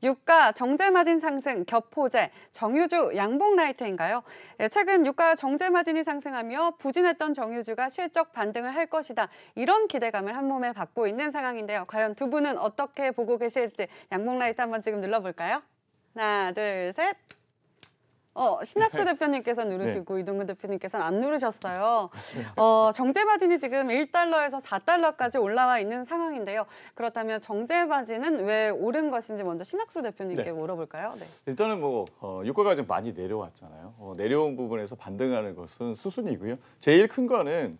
유가, 정제 마진 상승, 겹호재, 정유주, 양봉 라이트인가요? 최근 유가 정제 마진이 상승하며 부진했던 정유주가 실적 반등을 할 것이다. 이런 기대감을 한몸에 받고 있는 상황인데요. 과연 두 분은 어떻게 보고 계실지 양봉 라이트 한번 지금 눌러볼까요? 하나, 둘, 셋. 신학수 대표님께서 누르시고 네. 이동근 대표님께서는 안 누르셨어요. 정제 마진이 지금 1달러에서 4달러까지 올라와 있는 상황인데요. 그렇다면 정제 마진은 왜 오른 것인지 먼저 신학수 대표님께 네. 물어볼까요? 네. 일단은 유가가 좀 많이 내려왔잖아요. 내려온 부분에서 반등하는 것은 수순이고요. 제일 큰 거는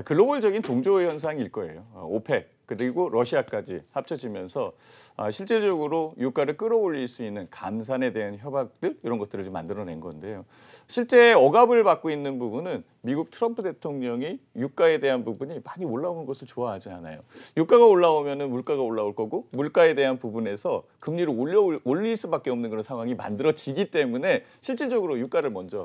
글로벌적인 동조 현상일 거예요. 오펙 그리고 러시아까지 합쳐지면서 실제적으로 유가를 끌어올릴 수 있는 감산에 대한 협약들 이런 것들을 좀 만들어낸 건데요. 실제 억압을 받고 있는 부분은 미국 트럼프 대통령이 유가에 대한 부분이 많이 올라오는 것을 좋아하지 않아요. 유가가 올라오면은 물가가 올라올 거고 물가에 대한 부분에서 금리를 올릴 수밖에 없는 그런 상황이 만들어지기 때문에 실질적으로 유가를 먼저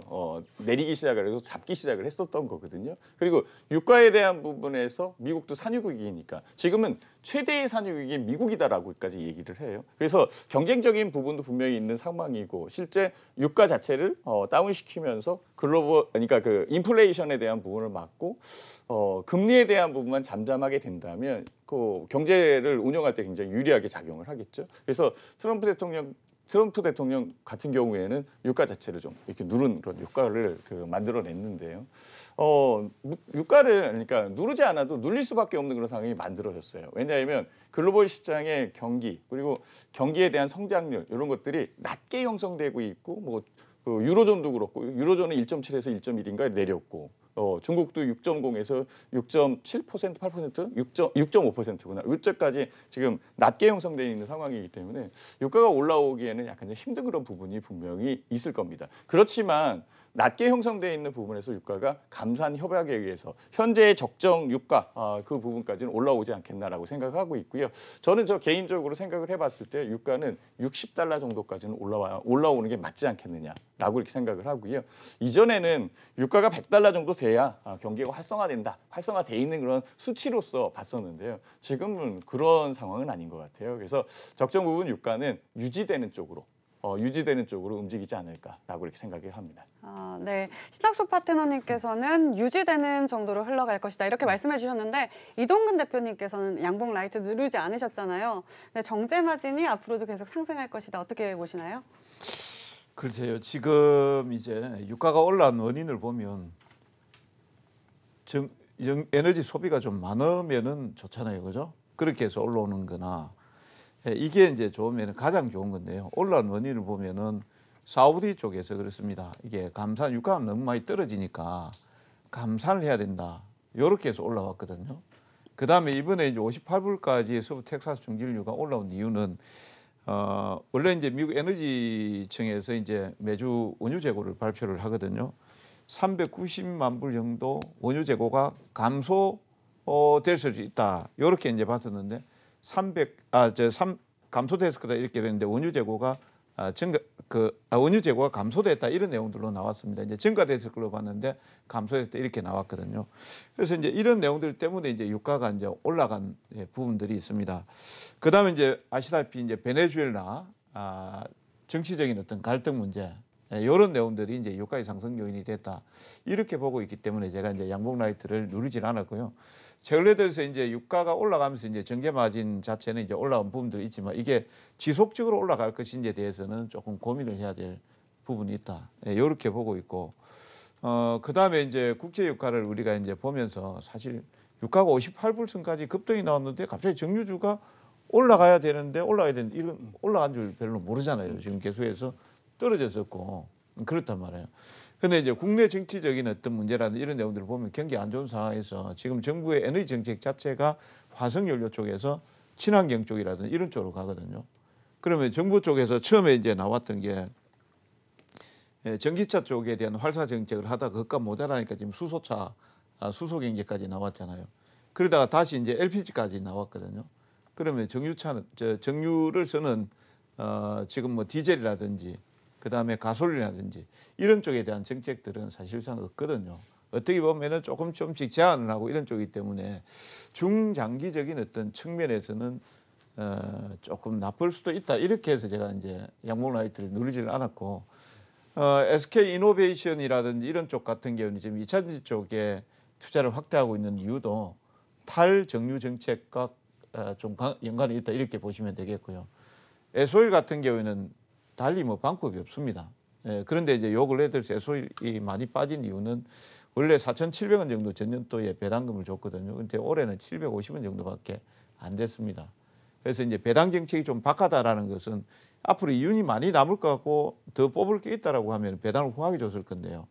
내리기 시작을 해서 잡기 시작을 했었던 거거든요. 그리고 유가에 대한 부분에서 미국도 산유국이니까 지금은 최대의 산유국이 미국이다라고까지 얘기를 해요. 그래서 경쟁적인 부분도 분명히 있는 상황이고 실제 유가 자체를 다운시키면서 그러니까 그 인플레이션에 대한 부분을 막고 금리에 대한 부분만 잠잠하게 된다면 그 경제를 운영할 때 굉장히 유리하게 작용을 하겠죠. 그래서 트럼프 대통령 같은 경우에는 유가 자체를 좀 이렇게 누른 그런 유가를 만들어냈는데요. 유가를 그러니까 누르지 않아도 눌릴 수밖에 없는 그런 상황이 만들어졌어요. 왜냐하면 글로벌 시장의 경기 그리고 경기에 대한 성장률 이런 것들이 낮게 형성되고 있고 그 유로존도 그렇고 유로존은 1.7에서 1.1인가 내렸고 중국도 6.0에서 6.7%, 8%, 6.5%구나. 이때까지 지금 낮게 형성되어 있는 상황이기 때문에 유가가 올라오기에는 약간 좀 힘든 그런 부분이 분명히 있을 겁니다. 그렇지만 낮게 형성되어 있는 부분에서 유가가 감산 협약에 의해서 현재의 적정 유가 그 부분까지는 올라오지 않겠나라고 생각하고 있고요. 저는 개인적으로 생각을 해봤을 때 유가는 60달러 정도까지는 올라오는 게 맞지 않겠느냐라고 이렇게 생각을 하고요. 이전에는 유가가 100달러 정도 돼야 경기가 활성화돼 있는 그런 수치로서 봤었는데요. 지금은 그런 상황은 아닌 것 같아요. 그래서 적정 부분 유가는 유지되는 쪽으로 움직이지 않을까라고 이렇게 생각을 합니다. 네. 신학수 파트너님께서는 유지되는 정도로 흘러갈 것이다 이렇게 말씀해 주셨는데 이동근 대표님께서는 양봉 라이트 누르지 않으셨잖아요. 네, 정제 마진이 앞으로도 계속 상승할 것이다 어떻게 보시나요? 글쎄요. 지금 이제 유가가 올라온 원인을 보면 에너지 소비가 좀 많으면은 좋잖아요, 그죠? 그렇게 해서 올라오는 거나 이게 이제 좋으면 가장 좋은 건데요. 올라온 원인을 보면은 사우디 쪽에서 그렇습니다. 이게 유가가 너무 많이 떨어지니까 감산을 해야 된다. 이렇게 해서 올라왔거든요. 그 다음에 이번에 이제 58불까지 서부 텍사스 중진유가 올라온 이유는 원래 이제 미국 에너지청에서 이제 매주 원유 재고를 발표를 하거든요. 390만 불 정도 원유 재고가 감소될 수 있다. 이렇게 이제 봤었는데 감소됐을 거다 이렇게 됐는데 원유 재고가 원유 재고가 감소됐다 이런 내용들로 나왔습니다. 이제 증가됐을 걸로 봤는데 감소됐다 이렇게 나왔거든요. 그래서 이제 이런 내용들 때문에 이제 유가가 이제 올라간 부분들이 있습니다. 그다음에 이제 아시다시피 이제 베네수엘라 정치적인 어떤 갈등 문제 이런 내용들이 이제 유가의 상승 요인이 됐다 이렇게 보고 있기 때문에 제가 이제 양봉 라이트를 누르질 않았고요. 최근에 들어서 이제 유가가 올라가면서 이제 정제 마진 자체는 이제 올라온 부분도 있지만 이게 지속적으로 올라갈 것인지에 대해서는 조금 고민을 해야 될 부분이 있다. 이렇게 보고 있고 그다음에 이제 국제 유가를 우리가 이제 보면서 사실 유가가 58불 선까지 급등이 나왔는데 갑자기 정유주가 올라가야 되는데 이런 올라간 줄 별로 모르잖아요. 지금 계속해서 떨어졌었고 그렇단 말이에요. 근데 이제 국내 정치적인 어떤 문제라든 이런 내용들을 보면 경기 안 좋은 상황에서 지금 정부의 에너지 정책 자체가 화석연료 쪽에서 친환경 쪽이라든 이런 쪽으로 가거든요. 그러면 정부 쪽에서 처음에 이제 나왔던 게 전기차 쪽에 대한 활성화 정책을 하다가 그것과 모자라니까 지금 수소차, 수소 경제까지 나왔잖아요. 그러다가 다시 이제 LPG까지 나왔거든요. 그러면 정유를 쓰는 지금 뭐 디젤이라든지 그다음에 가솔린이라든지 이런 쪽에 대한 정책들은 사실상 없거든요. 어떻게 보면은 조금씩 제한을 하고 이런 쪽이기 때문에 중장기적인 어떤 측면에서는 조금 나쁠 수도 있다 이렇게 해서 제가 이제 양봉 라이트를 누리지는 않았고 SK 이노베이션이라든지 이런 쪽 같은 경우는 지금 2차전지 쪽에 투자를 확대하고 있는 이유도 탈정유 정책과 좀 연관이 있다 이렇게 보시면 되겠고요. 에소일 같은 경우에는 달리 뭐 방법이 없습니다. 그런데 이제 요 근래 들어서 에소일이 많이 빠진 이유는 원래 4,700원 정도 전년도에 배당금을 줬거든요. 근데 올해는 750원 정도밖에 안 됐습니다. 그래서 이제 배당 정책이 좀 박하다라는 것은 앞으로 이윤이 많이 남을 것 같고 더 뽑을 게 있다라고 하면 배당을 후하게 줬을 건데요.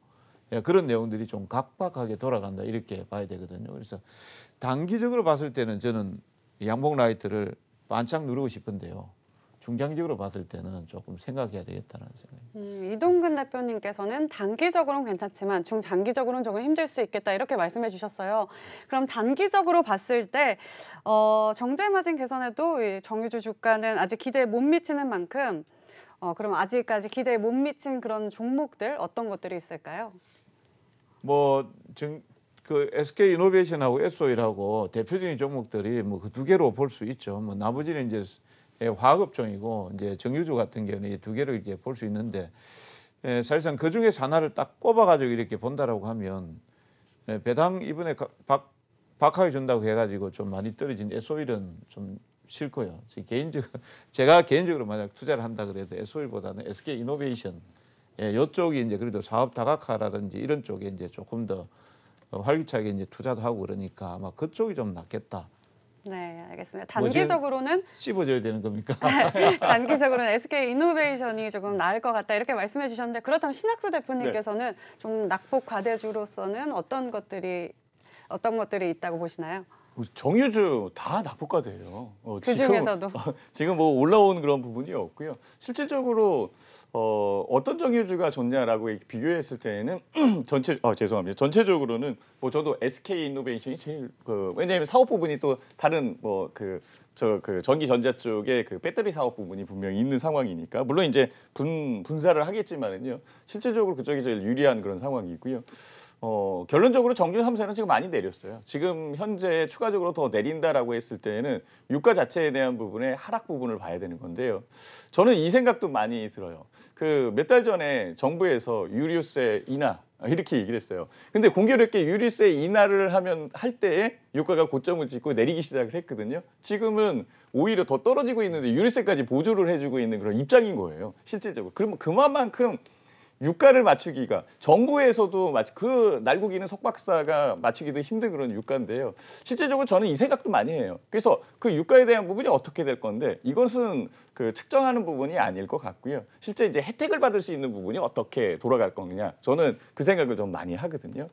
그런 내용들이 좀 각박하게 돌아간다 이렇게 봐야 되거든요. 그래서 단기적으로 봤을 때는 저는 양봉 라이트를 반짝 누르고 싶은데요. 중장기적으로 봤을 때는 조금 생각해야 되겠다는 생각입니다. 이동근 대표님께서는 단기적으로는 괜찮지만 중장기적으로는 조금 힘들 수 있겠다 이렇게 말씀해 주셨어요. 그럼 단기적으로 봤을 때 정제마진 개선에도 이 정유주 주가는 아직 기대에 못 미치는 만큼 그럼 아직까지 기대에 못 미친 그런 종목들 어떤 것들이 있을까요? 그 SK 이노베이션하고 에소일하고 대표적인 종목들이 뭐 그 두 개로 볼 수 있죠. 뭐 나머지는 이제 화학업종이고 이제 정유주 같은 경우는 이 두 개를 이렇게 볼 수 있는데 사실상 그 중에서 하나를 딱 꼽아가지고 이렇게 본다라고 하면 배당 이번에 박하게 준다고 해가지고 좀 많이 떨어진 에소일은 좀 싫고요. 제가 개인적으로 만약 투자를 한다 그래도 에소일보다는 SK 이노베이션 이쪽이 이제 그래도 사업 다각화라든지 이런 쪽에 이제 조금 더 활기차게 이제 투자도 하고 그러니까 아마 그쪽이 좀 낫겠다. 네, 알겠습니다. 단기적으로는 씹어줘야 되는 겁니까? 단기적으로는 SK 이노베이션이 조금 나을 것 같다 이렇게 말씀해 주셨는데 그렇다면 신학수 대표님께서는 좀 낙폭 과대주로서는 어떤 것들이 있다고 보시나요? 정유주 다 낙폭과대예요. 그 중에서도 지금 뭐 올라온 그런 부분이 없고요. 실질적으로 어떤 정유주가 좋냐라고 비교했을 때에는 죄송합니다. 전체적으로는 뭐 저도 SK 이노베이션이 제일 왜냐하면 사업 부분이 또 다른 전기 전자 쪽에 그 배터리 사업 부분이 분명히 있는 상황이니까 물론 이제 분사를 하겠지만은요. 실질적으로 그쪽이 제일 유리한 그런 상황이고요. 결론적으로 정유 3사는 지금 많이 내렸어요. 지금 현재 추가적으로 더 내린다라고 했을 때는 유가 자체에 대한 부분의 하락 부분을 봐야 되는 건데요. 저는 이 생각도 많이 들어요. 그 몇 달 전에 정부에서 유류세 인하 이렇게 얘기를 했어요. 근데 공교롭게 유류세 인하를 할 때에 유가가 고점을 찍고 내리기 시작을 했거든요. 지금은 오히려 더 떨어지고 있는데 유류세까지 보조를 해주고 있는 그런 입장인 거예요. 실질적으로. 그러면 그만큼 유가를 맞추기가 정부에서도 그 날고기는 석박사가 맞추기도 힘든 그런 유가인데요. 실질적으로 저는 이 생각도 많이 해요. 그래서 그 유가에 대한 부분이 어떻게 될 건데 이것은 그 측정하는 부분이 아닐 것 같고요. 실제 이제 혜택을 받을 수 있는 부분이 어떻게 돌아갈 거느냐 저는 그 생각을 좀 많이 하거든요.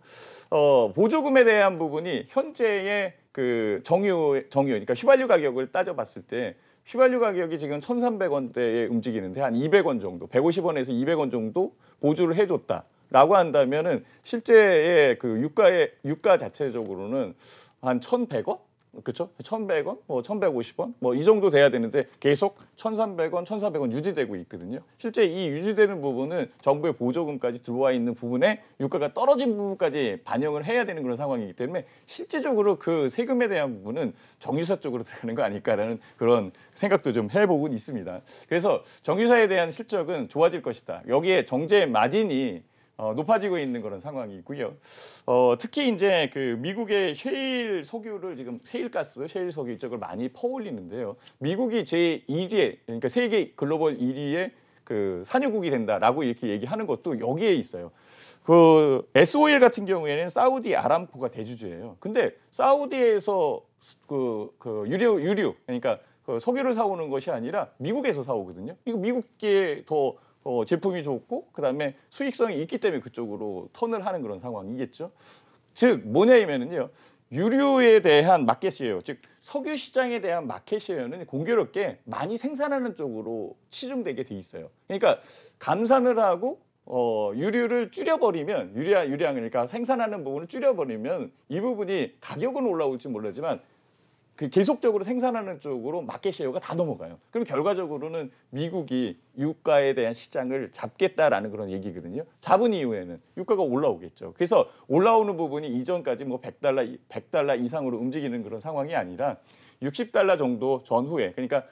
보조금에 대한 부분이 현재의 그 정유 그러니까 휘발유 가격을 따져봤을 때 휘발유 가격이 지금 1,300원대에 움직이는데 한 200원 정도, 150원에서 200원 정도 보조를 해줬다라고 한다면은 실제의 그 유가 자체적으로는 한 1,100원? 그렇죠? 1,100원, 뭐 1,150원, 뭐 이 정도 돼야 되는데 계속 1,300원, 1,400원 유지되고 있거든요. 실제 이 유지되는 부분은 정부의 보조금까지 들어와 있는 부분에 유가가 떨어진 부분까지 반영을 해야 되는 그런 상황이기 때문에 실질적으로 그 세금에 대한 부분은 정유사 쪽으로 들어가는 거 아닐까라는 그런 생각도 좀 해보고 있습니다. 그래서 정유사에 대한 실적은 좋아질 것이다. 여기에 정제 마진이 높아지고 있는 그런 상황이고요. 특히 이제 그 미국의 셰일 석유를 지금 셰일가스, 셰일 석유 이쪽을 많이 퍼올리는데요. 미국이 제1위에 그러니까 세계 글로벌 1위의 그 산유국이 된다라고 이렇게 얘기하는 것도 여기에 있어요. 그 에스오일 같은 경우에는 사우디 아람코가 대주주예요. 근데 사우디에서 그 유류 그러니까 그 석유를 사오는 것이 아니라 미국에서 사오거든요. 이거 미국계 더 제품이 좋고 그다음에 수익성이 있기 때문에 그쪽으로 턴을 하는 그런 상황이겠죠. 즉 뭐냐면은요. 유류에 대한 마켓시에요. 즉 석유 시장에 대한 마켓시에어는 공교롭게 많이 생산하는 쪽으로 치중되게 돼 있어요. 그러니까 감산을 하고 유류를 줄여버리면 유량 그러니까 생산하는 부분을 줄여버리면 이 부분이 가격은 올라올지 모르지만 그 계속적으로 생산하는 쪽으로 마켓시에어가 다 넘어가요. 그럼 결과적으로는 미국이 유가에 대한 시장을 잡겠다라는 그런 얘기거든요. 잡은 이후에는 유가가 올라오겠죠. 그래서 올라오는 부분이 이전까지 뭐 $100 이상으로 움직이는 그런 상황이 아니라 $60 정도 전후에 그러니까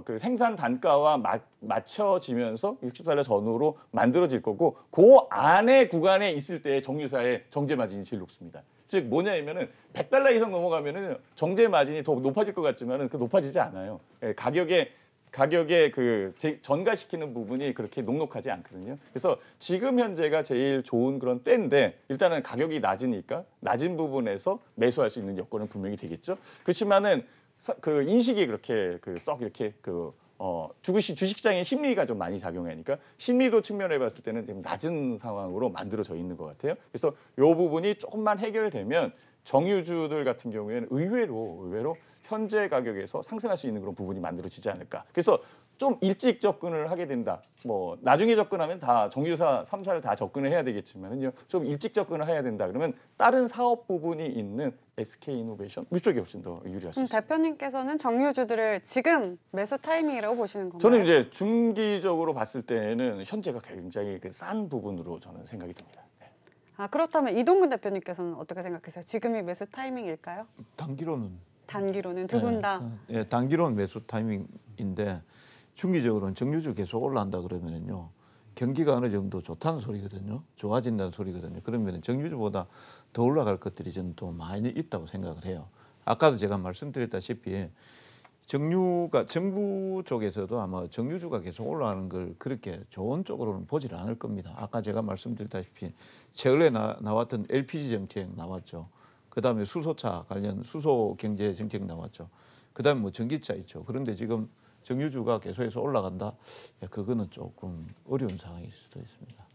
그 생산 단가와 맞춰지면서 $60 전후로 만들어질 거고 그 안에 구간에 있을 때 정유사의 정제 마진이 제일 높습니다. 즉 뭐냐면은 $100 이상 넘어가면은 정제 마진이 더 높아질 것 같지만은 그 높아지지 않아요. 예, 가격에 그 전가시키는 부분이 그렇게 녹록하지 않거든요. 그래서 지금 현재가 제일 좋은 그런 때인데 일단은 가격이 낮으니까 낮은 부분에서 매수할 수 있는 여건은 분명히 되겠죠. 그렇지만은 그 인식이 그렇게 썩 이렇게 주식시장의 심리가 좀 많이 작용하니까 심리도 측면에 봤을 때는 지금 낮은 상황으로 만들어져 있는 것 같아요. 그래서 이 부분이 조금만 해결되면 정유주들 같은 경우에는 의외로 현재 가격에서 상승할 수 있는 그런 부분이 만들어지지 않을까. 그래서 좀 일찍 접근을 하게 된다. 뭐 나중에 접근하면 다 정유사 3사를 다 접근을 해야 되겠지만은요. 좀 일찍 접근을 해야 된다. 그러면 다른 사업 부분이 있는 SK이노베이션 이쪽이 훨씬 더 유리할 수 있습니다. 대표님께서는 정유주들을 지금 매수 타이밍이라고 보시는 건가요? 저는 이제 중기적으로 봤을 때는 현재가 굉장히 싼 부분으로 저는 생각이 듭니다. 네. 아, 그렇다면 이동근 대표님께서는 어떻게 생각하세요? 지금이 매수 타이밍일까요? 단기로는 두 분 다. 예, 단기로는 매수 타이밍인데 중기적으로는 정유주 계속 올라간다 그러면은요. 경기가 어느 정도 좋다는 소리거든요. 좋아진다는 소리거든요. 그러면 정유주보다 더 올라갈 것들이 저는 또 많이 있다고 생각을 해요. 아까도 제가 말씀드렸다시피 정부 쪽에서도 아마 정유주가 계속 올라가는 걸 그렇게 좋은 쪽으로는 보질 않을 겁니다. 아까 제가 말씀드렸다시피 최근에 나왔던 LPG 정책 나왔죠. 그다음에 수소차 관련 수소 경제 정책 나왔죠. 그다음에 뭐 전기차 있죠. 그런데 지금 정유주가 계속해서 올라간다. 그거는 조금 어려운 상황일 수도 있습니다.